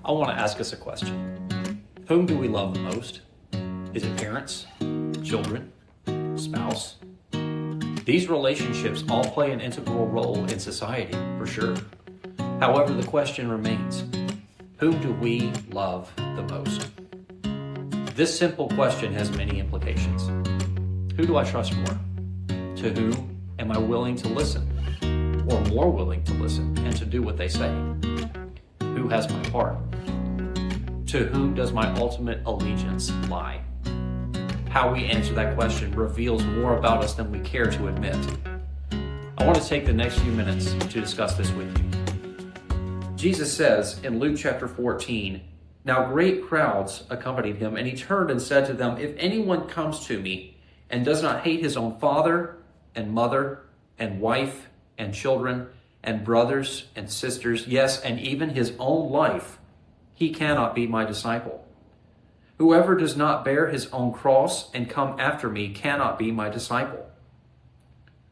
I want to ask us a question. Whom do we love the most? Is it parents, children, spouse? These relationships all play an integral role in society, for sure. However, the question remains, whom do we love the most? This simple question has many implications. Who do I trust more? To whom am I willing to listen, or more willing to listen and to do what they say? Who has my heart? To whom does my ultimate allegiance lie? How we answer that question reveals more about us than we care to admit. I want to take the next few minutes to discuss this with you. Jesus says in Luke chapter 14, "Now great crowds accompanied him, and he turned and said to them, 'If anyone comes to me and does not hate his own father and mother and wife and children and brothers and sisters, yes, and even his own life, he cannot be my disciple. Whoever does not bear his own cross and come after me cannot be my disciple.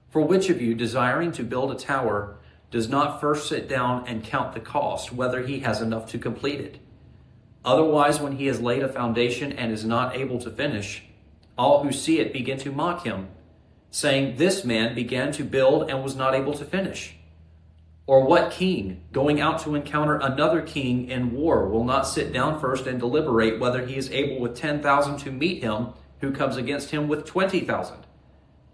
For which of you, desiring to build a tower, does not first sit down and count the cost, whether he has enough to complete it? Otherwise, when he has laid a foundation and is not able to finish, all who see it begin to mock him, saying, "This man began to build and was not able to finish." Or what king, going out to encounter another king in war, will not sit down first and deliberate whether he is able with 10,000 to meet him who comes against him with 20,000?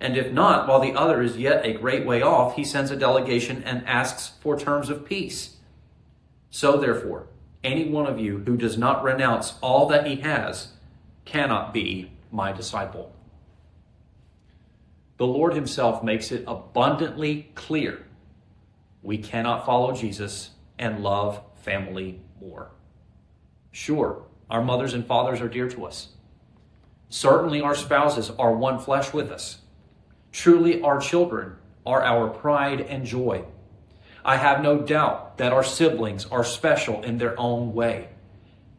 And if not, while the other is yet a great way off, he sends a delegation and asks for terms of peace. So therefore, any one of you who does not renounce all that he has cannot be my disciple." The Lord himself makes it abundantly clear we cannot follow Jesus and love family more. Sure, our mothers and fathers are dear to us. Certainly our spouses are one flesh with us. Truly our children are our pride and joy. I have no doubt that our siblings are special in their own way.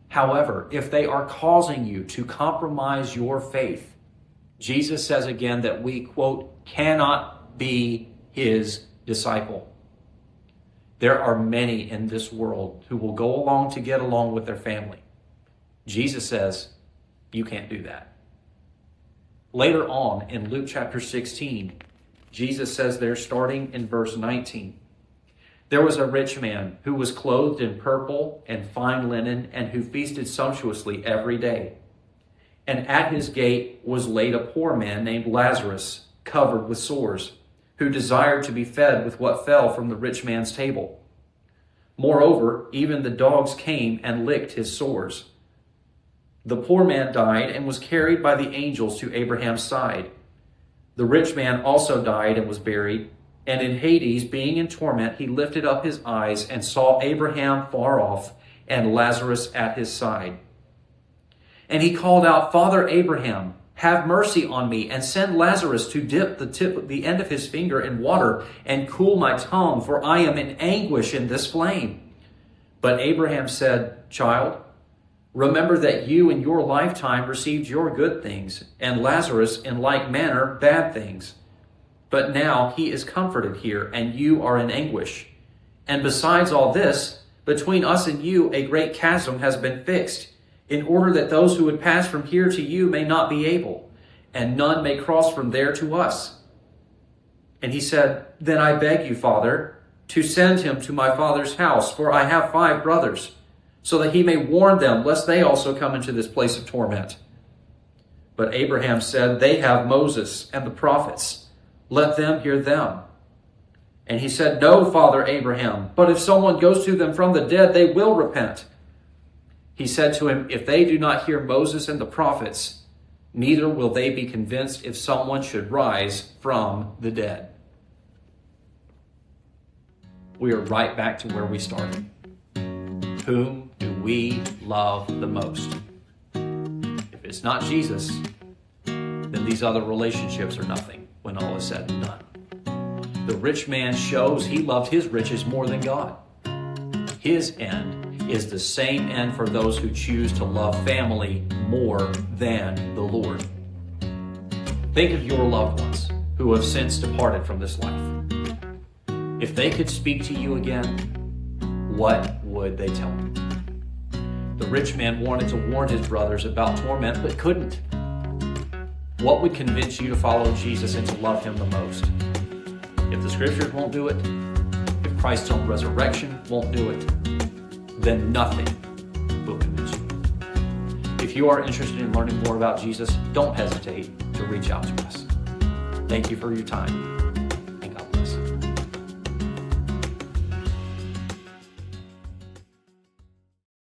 However, if they are causing you to compromise your faith, Jesus says again that we, quote, cannot be his disciple. There are many in this world who will go along to get along with their family. Jesus says, you can't do that. Later on in Luke chapter 16, Jesus says there, starting in verse 19, "There was a rich man who was clothed in purple and fine linen and who feasted sumptuously every day. And at his gate was laid a poor man named Lazarus, covered with sores, who desired to be fed with what fell from the rich man's table. Moreover, even the dogs came and licked his sores. The poor man died and was carried by the angels to Abraham's side. The rich man also died and was buried. And in Hades, being in torment, he lifted up his eyes and saw Abraham far off and Lazarus at his side. And he called out, 'Father Abraham, have mercy on me and send Lazarus to dip the end of his finger in water and cool my tongue, for I am in anguish in this flame.' But Abraham said, 'Child, remember that you in your lifetime received your good things, and Lazarus in like manner bad things. But now he is comforted here, and you are in anguish. And besides all this, between us and you a great chasm has been fixed, in order that those who would pass from here to you may not be able, and none may cross from there to us.' And he said, 'Then I beg you, Father, to send him to my father's house, for I have 5 brothers, so that he may warn them, lest they also come into this place of torment.' But Abraham said, 'They have Moses and the prophets. Let them hear them.' And he said, 'No, Father Abraham, but if someone goes to them from the dead, they will repent.' He said to him, 'If they do not hear Moses and the prophets, neither will they be convinced if someone should rise from the dead.'" We are right back to where we started. Whom do we love the most? If it's not Jesus, then these other relationships are nothing when all is said and done. The rich man shows he loved his riches more than God. His end is the same end for those who choose to love family more than the Lord. Think of your loved ones who have since departed from this life. If they could speak to you again, what would they tell you? The rich man wanted to warn his brothers about torment, but couldn't. What would convince you to follow Jesus and to love him the most? If the scriptures won't do it, if Christ's own resurrection won't do it, then nothing will convince you. If you are interested in learning more about Jesus, don't hesitate to reach out to us. Thank you for your time.